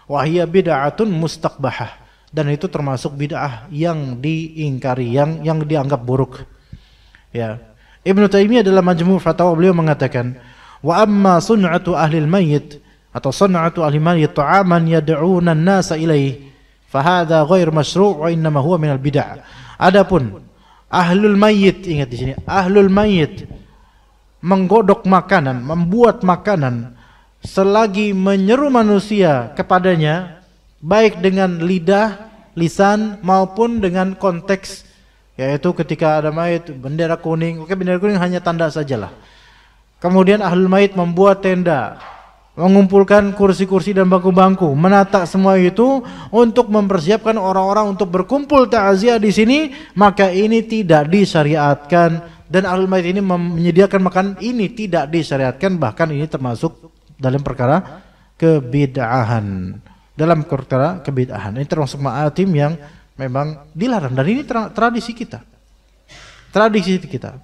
S2: Wa hiya bid'atun mustaqbahah, dan itu termasuk bid'ah yang diingkari, yang dianggap buruk. Ya. Ibnu Taimiyah dalam Majmu' Fatawa beliau mengatakan, wa amma sun'atu ahli al-mayyit atau sun'atu ahli al-mayyit ta'aman yad'una an-nasa ilaihi fahadha ghair masyru' wa innama huwa minal bid'ah. Adapun ahlul mayyit, ingat di sini, ahlul mayyit menggodok makanan, membuat makanan selagi menyeru manusia kepadanya, baik dengan lidah, lisan maupun dengan konteks, yaitu ketika ada mayit bendera kuning, oke, bendera kuning hanya tanda sajalah. Kemudian ahlul mayit membuat tenda, mengumpulkan kursi-kursi dan bangku-bangku, menata semua itu untuk mempersiapkan orang-orang untuk berkumpul ta'ziah di sini, maka ini tidak disyariatkan. Dan ahlul mayit ini menyediakan makanan, ini tidak disyariatkan, bahkan ini termasuk dalam perkara kebid'ahan. Dalam perkara kebid'ahan. Ini termasuk ma'atim yang memang dilarang, dan ini tradisi kita. Tradisi kita.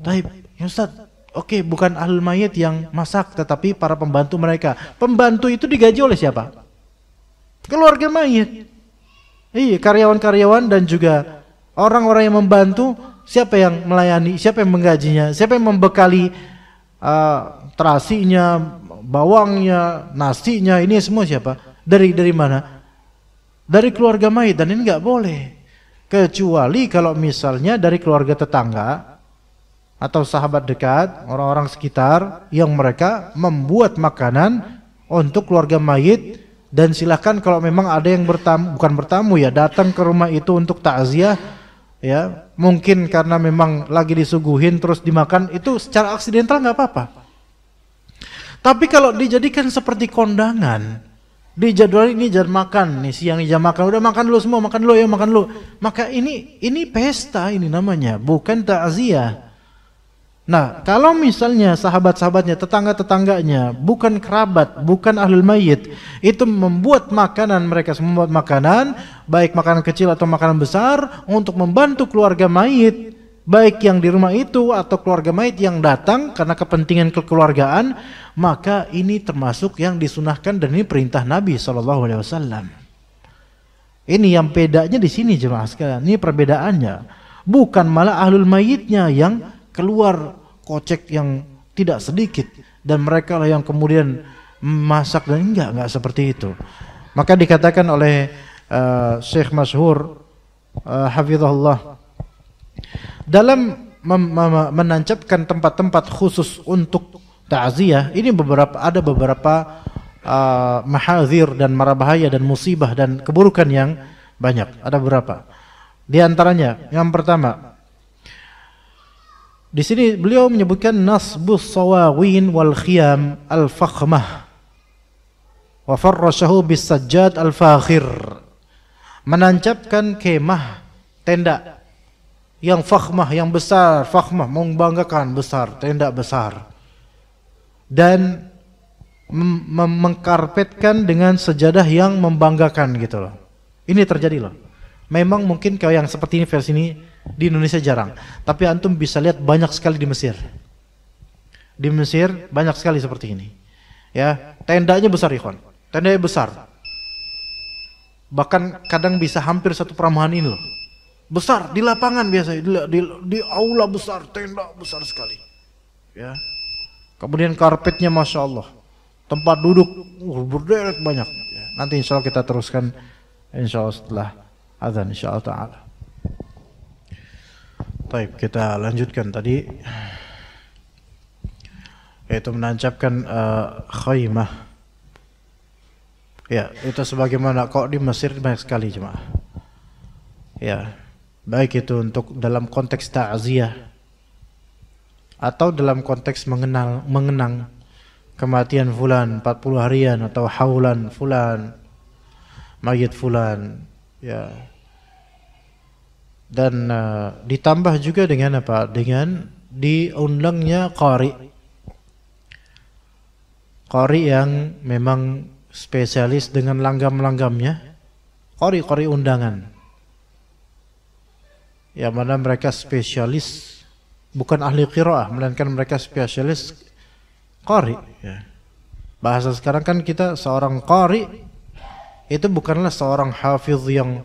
S2: Baik, ya Ustaz. Oke, bukan ahlul mayit yang masak, tetapi para pembantu mereka. Pembantu itu digaji oleh siapa? Keluarga mayit. Iya, karyawan-karyawan dan juga orang-orang yang membantu. Siapa yang melayani? Siapa yang menggajinya? Siapa yang membekali terasinya, bawangnya, nasinya? Ini semua siapa? Dari mana? Dari keluarga mayit, dan ini nggak boleh. Kecuali kalau misalnya dari keluarga tetangga atau sahabat dekat, orang-orang sekitar yang mereka membuat makanan untuk keluarga mayit, dan silahkan kalau memang ada yang bukan bertamu ya, datang ke rumah itu untuk takziah ya, mungkin karena memang lagi disuguhin terus dimakan, itu secara aksidental nggak apa-apa. Tapi kalau dijadikan seperti kondangan, dijadwal ini jam makan, nih siang ini jam makan, udah makan dulu semua, makan dulu ya, makan dulu, maka ini pesta, ini namanya, bukan takziah. Nah, kalau misalnya sahabat-sahabatnya, tetangga-tetangganya, bukan kerabat, bukan ahlul mayit, itu membuat makanan, mereka semua membuat makanan, baik makanan kecil atau makanan besar, untuk membantu keluarga mayit, baik yang di rumah itu atau keluarga mayit yang datang karena kepentingan kekeluargaan, maka ini termasuk yang disunahkan, dan ini perintah Nabi SAW. Ini yang bedanya di sini jemaah sekalian, ini perbedaannya. Bukan malah ahlul mayitnya yang keluar kocek yang tidak sedikit, dan mereka lah yang kemudian masak, dan enggak seperti itu. Maka dikatakan oleh Syekh Masyhur hafizahullah, dalam menancapkan tempat-tempat khusus untuk ta'ziyah ini ada beberapa mahadzir dan mara bahaya dan musibah dan keburukan yang banyak. Ada beberapa. Di antaranya yang pertama, di sini beliau menyebutkan nasbus sawawin wal khiyam al fakhmah wa farrashahu bis sajjad al fakhir. Menancapkan kemah, tenda yang fakhmah, yang besar, fakhmah membanggakan, besar, tenda besar, dan mengkarpetkan dengan sejadah yang membanggakan gitu loh. Ini terjadi loh. Memang mungkin kalau yang seperti ini, versi ini di Indonesia jarang, tapi antum bisa lihat banyak sekali di Mesir. Di Mesir banyak sekali seperti ini. Ya, tendanya besar ikhwan. Tendanya besar. Bahkan kadang bisa hampir satu perumahan ini loh. Besar di lapangan biasa, di aula besar, tenda besar sekali. Ya. Kemudian karpetnya Masya Allah. Tempat duduk berderet banyak. Ya. Nanti insya Allah kita teruskan insya Allah setelah azan insya Allah ta'ala. Baik, kita lanjutkan tadi, yaitu menancapkan khaymah Ya, itu sebagaimana kok di Mesir banyak sekali jemaah. Ya, baik itu untuk dalam konteks ta'ziyah atau dalam konteks mengenang kematian fulan 40 harian atau haulan fulan, mayit fulan, ya. Dan ditambah juga dengan apa? Dengan diundangnya qari yang memang spesialis dengan langgam-langgamnya, qari undangan. Ya, mana mereka spesialis bukan ahli qiraah, melainkan mereka spesialis qari, ya. Bahasa sekarang kan kita seorang qari itu bukanlah seorang hafiz yang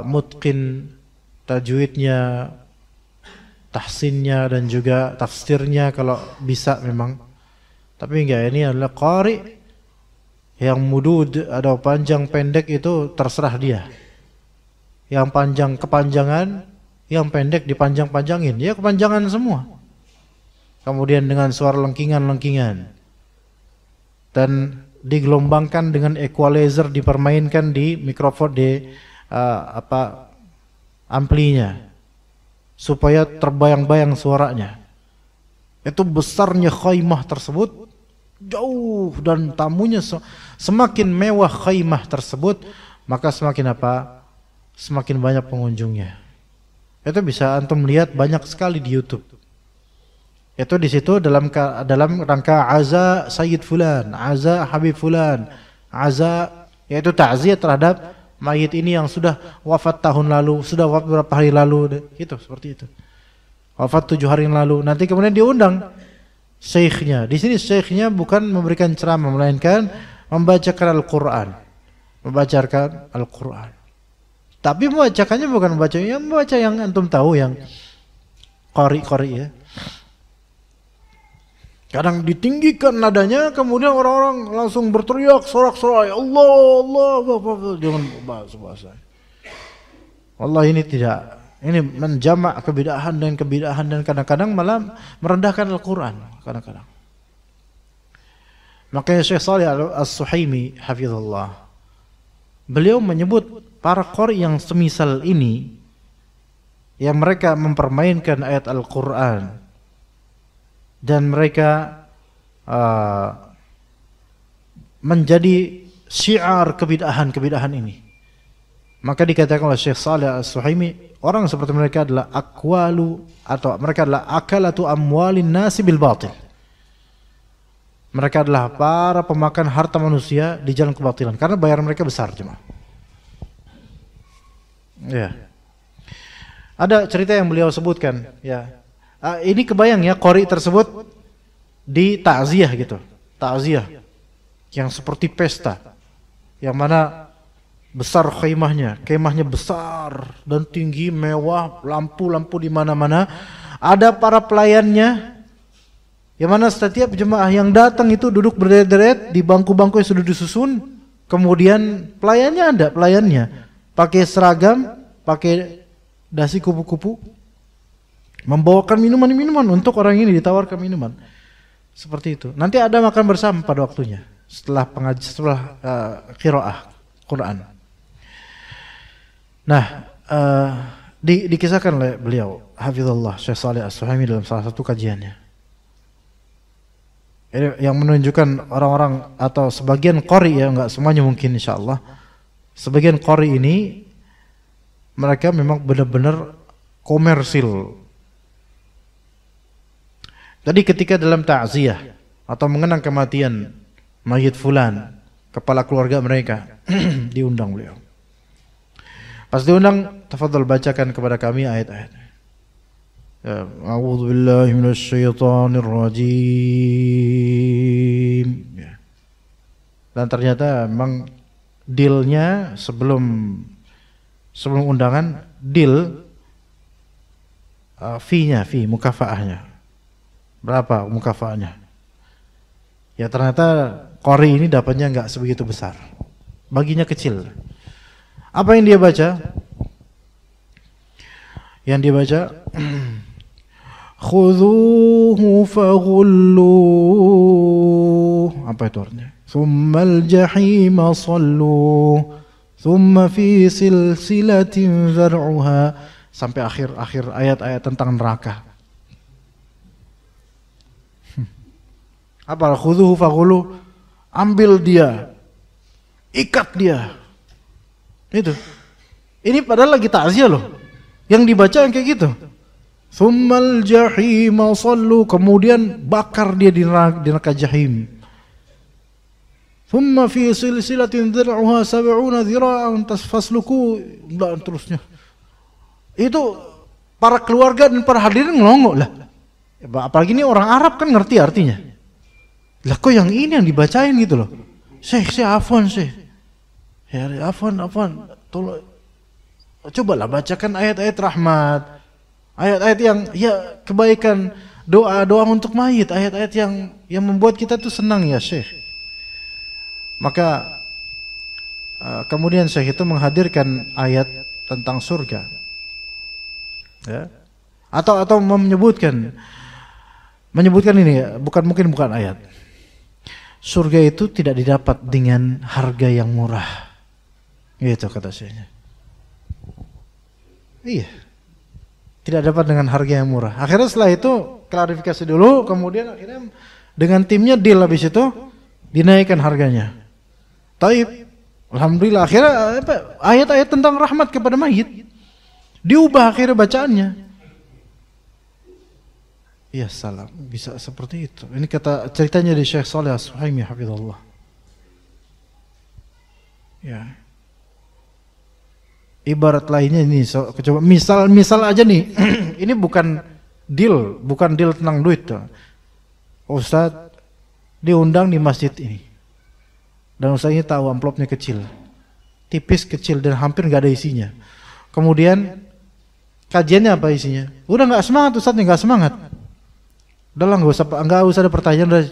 S2: mutqin tajwidnya, tahsinnya dan juga tafsirnya kalau bisa memang. Tapi enggak, ini adalah qari yang mudud atau panjang pendek itu terserah dia. Yang panjang kepanjangan, yang pendek dipanjang-panjangin, ya kepanjangan semua. Kemudian dengan suara lengkingan-lengkingan. Dan digelombangkan dengan equalizer, dipermainkan di mikrofon di amplinya supaya terbayang-bayang suaranya. Itu besarnya khaymah tersebut jauh, dan tamunya semakin mewah khaymah tersebut, maka semakin apa? Semakin banyak pengunjungnya. Itu bisa antum lihat banyak sekali di YouTube. Itu di situ dalam rangka aza Sayyid fulan, aza Habib fulan, aza yaitu takziah terhadap mayit ini yang sudah wafat tahun lalu, sudah wafat beberapa hari lalu, gitu, seperti itu. Wafat 7 hari yang lalu. Nanti kemudian diundang syekhnya. Di sini syekhnya bukan memberikan ceramah, melainkan membacakan Al-Quran. Membacakan Al-Quran. Tapi membacakannya bukan membaca yang antum tahu, yang qari ya. Kadang ditinggikan nadanya, kemudian orang-orang langsung berteriak sorak-sorai, Allah, jangan bahasa. Allah, ini tidak. Ini menjamak kebidahan dan kadang-kadang malah merendahkan Al-Quran kadang-kadang. Makanya Syekh Shalih As-Suhaimi hafizallah, beliau menyebut para qari yang semisal ini, yang mereka mempermainkan ayat Al-Quran dan mereka menjadi syiar kebidahan ini, maka dikatakan oleh Syekh Shalih As-Suhaimi, orang seperti mereka adalah mereka adalah akalatu amwalin nasi bil batil. Mereka adalah para pemakan harta manusia di jalan kebatilan, karena bayaran mereka besar, cuma. Ya. Ada cerita yang beliau sebutkan, ya. Ini kebayang ya, qari tersebut di takziah gitu. Takziah yang seperti pesta, yang mana besar kemahnya besar dan tinggi, mewah, lampu-lampu di mana-mana. Ada para pelayannya, yang mana setiap jemaah yang datang itu duduk berderet-deret di bangku-bangku yang sudah disusun. Kemudian pelayannya pakai seragam, pakai dasi kupu-kupu, membawakan minuman-minuman untuk orang ini, ditawarkan minuman. Seperti itu. Nanti ada makan bersama pada waktunya, setelah qiraah Quran. Nah, dikisahkan oleh beliau hafizallah Syekh Shalih As-Suhaimi dalam salah satu kajiannya. Ini yang menunjukkan orang-orang atau sebagian qari, ya, enggak semuanya mungkin insyaallah. Sebagian qari ini mereka memang benar-benar komersil. Jadi ketika dalam ta'ziyah atau mengenang kematian mayit fulan, kepala keluarga mereka, diundang beliau. Pas diundang, tafadhol bacakan kepada kami ayat-ayat. Ya, a'udzu billahi minasyaitonir rajim. Ya. Dan ternyata memang dealnya sebelum undangan, deal fee-nya, mukafaahnya. Berapa mukafaahnya? Ya ternyata qari ini dapatnya enggak sebegitu besar. Baginya kecil. Apa yang dia baca? Yang dia baca, khudhuhu faghulluh. Apa Apa itu artinya? Tsummal jahima sallu, tsumma fi silsilatin zar'uha, sampai akhir ayat-ayat tentang neraka. Apa? Khudhuhu faghulu, ambil dia, ikat dia. Itu. Ini padahal lagi takziah loh. Yang dibaca yang kayak gitu. Tsummal jahima sallu, kemudian bakar dia di neraka jahim. Tsumma fi silsilatin dzir'uha 70 dzira'an fasluku, dan terusnya. Itu para keluarga dan para hadirin ngelongo lah. Apalagi ini orang Arab kan ngerti artinya. Lah kok yang ini yang dibacain gitu loh. Syekh afwan Syekh. Ya afwan. Tolong cobalah bacakan ayat-ayat rahmat. Ayat-ayat yang ya kebaikan, doa untuk mayit, ayat-ayat yang membuat kita tuh senang ya Syekh. Maka kemudian Syekh itu menghadirkan ayat tentang surga. Ya. Atau menyebutkan ini bukan ayat. Surga itu tidak didapat dengan harga yang murah. Gitu kata Syekhnya. Iya. Tidak dapat dengan harga yang murah. Akhirnya setelah itu klarifikasi dulu, kemudian akhirnya dengan timnya deal, habis itu dinaikkan harganya. Taib, alhamdulillah akhirnya ayat-ayat tentang rahmat kepada mayit diubah akhirnya bacaannya. Iya salam, bisa seperti itu. Ini kata ceritanya di Syekh Shalih As-Suhaimi hafizallah. Ya. Ibarat lainnya ini, coba misal aja nih, ini bukan deal tentang duit tuh. Ustadz diundang di masjid ini, dan Ustadz ini tahu amplopnya kecil, tipis kecil dan hampir nggak ada isinya. Kemudian kajiannya apa isinya? Udah nggak semangat Ustadz, nggak semangat. Udahlah nggak usah ada pertanyaan, udah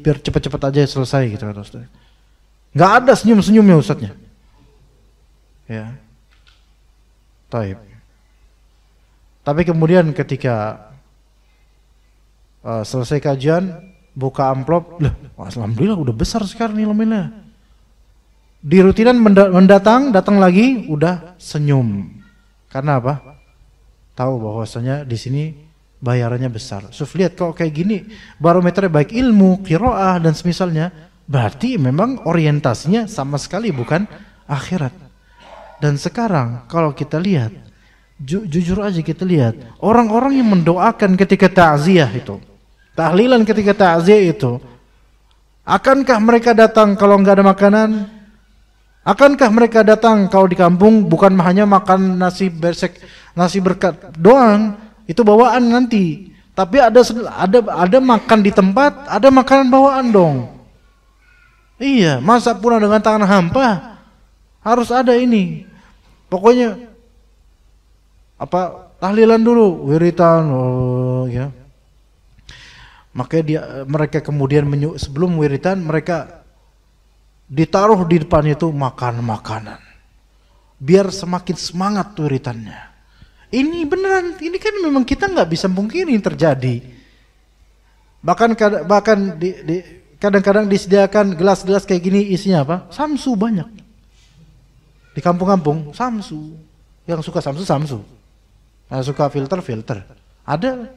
S2: biar cepat-cepat aja selesai gitu kan Ustadz. Nggak ada senyum-senyumnya Ustadznya. Ya. Taib. Tapi kemudian ketika selesai kajian, buka amplop, alhamdulillah udah besar sekarang nilainya. Di rutinan datang lagi, udah senyum. Karena apa? Tahu bahwasanya di sini bayarannya besar. So, lihat kalau kayak gini, barometernya baik ilmu, qiraah dan semisalnya, berarti memang orientasinya sama sekali bukan akhirat. Dan sekarang kalau kita lihat, jujur aja kita lihat, orang-orang yang mendoakan ketika ta'ziyah itu, tahlilan ketika ta'ziyah itu, akankah mereka datang kalau nggak ada makanan? Akankah mereka datang kalau di kampung bukan hanya makan nasi berkat doang, itu bawaan nanti. Tapi ada makan di tempat, ada makanan bawaan dong. Iya, masa pulang dengan tangan hampa? Harus ada ini. Pokoknya tahlilan dulu, wiritan, ya. Makanya mereka kemudian sebelum wiritan mereka ditaruh di depannya itu makan makanan. Biar semakin semangat wiritannya. Ini beneran, ini kan memang kita nggak bisa mungkini terjadi. Bahkan kadang-kadang disediakan gelas-gelas kayak gini, isinya apa? Samsu banyak. Di kampung-kampung samsu, yang suka samsu, yang suka filter. Ada,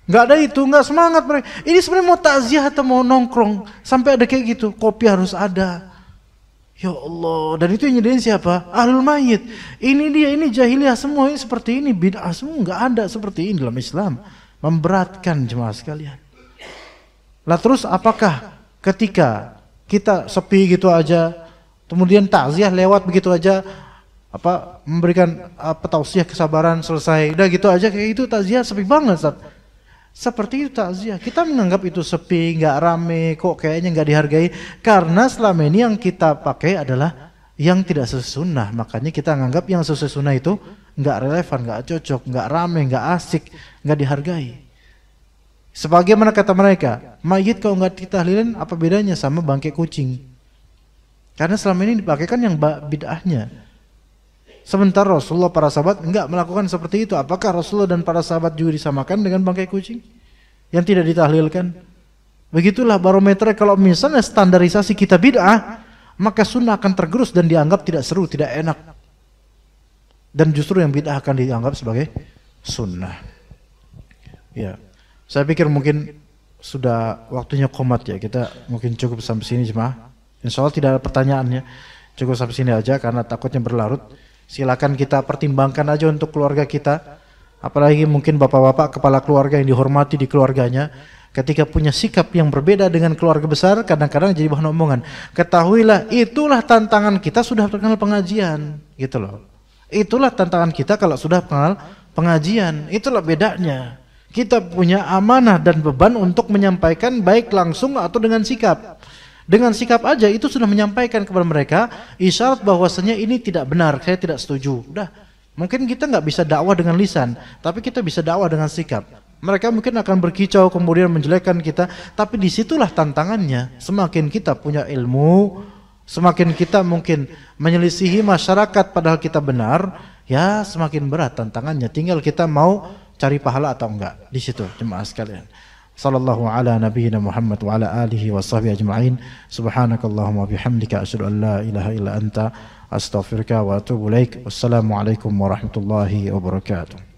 S2: nggak ada itu, nggak semangat mereka. Ini sebenarnya mau takziah atau mau nongkrong, sampai ada kayak gitu, kopi harus ada. Ya Allah, dan itu yang nyediain siapa? Ahlul mayit. Ini jahiliyah semua, ini seperti ini, bid'ah semua, nggak ada seperti ini dalam Islam. Memberatkan jemaah sekalian. Lah terus apakah ketika kita sepi gitu aja, kemudian takziah lewat begitu aja, memberikan tausiah kesabaran selesai, udah gitu aja kayak itu takziah sepi banget Ustaz. Seperti itu takziah. Kita menganggap itu sepi, nggak rame, kok kayaknya nggak dihargai, karena selama ini yang kita pakai adalah yang tidak sesuai sunnah. Makanya kita menganggap yang sesuai sunnah itu nggak relevan, nggak cocok, nggak rame, nggak asik, nggak dihargai. Sebagaimana kata mereka, mayit kalau nggak ditahlilin apa bedanya sama bangkai kucing? Karena selama ini dipakaikan yang bid'ahnya. Sementara Rasulullah, para sahabat enggak melakukan seperti itu. Apakah Rasulullah dan para sahabat juga disamakan dengan bangkai kucing yang tidak ditahlilkan? Begitulah barometer kalau misalnya standarisasi kita bid'ah, maka sunnah akan tergerus dan dianggap tidak seru, tidak enak. Dan justru yang bid'ah akan dianggap sebagai sunnah. Ya, saya pikir mungkin sudah waktunya qomat ya. Kita mungkin cukup sampai sini jemaah. Insya Allah tidak ada pertanyaannya. Cukup sampai sini aja karena takutnya berlarut. Silakan kita pertimbangkan aja untuk keluarga kita. Apalagi mungkin bapak-bapak kepala keluarga yang dihormati di keluarganya, ketika punya sikap yang berbeda dengan keluarga besar, kadang-kadang jadi bahan omongan. Ketahuilah, itulah tantangan kita sudah kenal pengajian, gitu loh. Itulah tantangan kita kalau sudah kenal pengajian. Itulah bedanya. Kita punya amanah dan beban untuk menyampaikan baik langsung atau dengan sikap. Dengan sikap aja itu sudah menyampaikan kepada mereka isyarat bahwasanya ini tidak benar, saya tidak setuju. Udah. Mungkin kita nggak bisa dakwah dengan lisan, tapi kita bisa dakwah dengan sikap. Mereka mungkin akan berkicau kemudian menjelekkan kita, tapi disitulah tantangannya. Semakin kita punya ilmu, semakin kita mungkin menyelisihi masyarakat padahal kita benar, ya semakin berat tantangannya. Tinggal kita mau cari pahala atau enggak. Di situ jemaah sekalian. Sallallahu ala nabiyyina Muhammad wa ala alihi wa sahbihi ajma'in. Subhanakallahumma bihamdika asyhadu an la ilaha illa anta astaghfiruka wa atubu ilaik. Wassalamualaikum warahmatullahi wabarakatuh.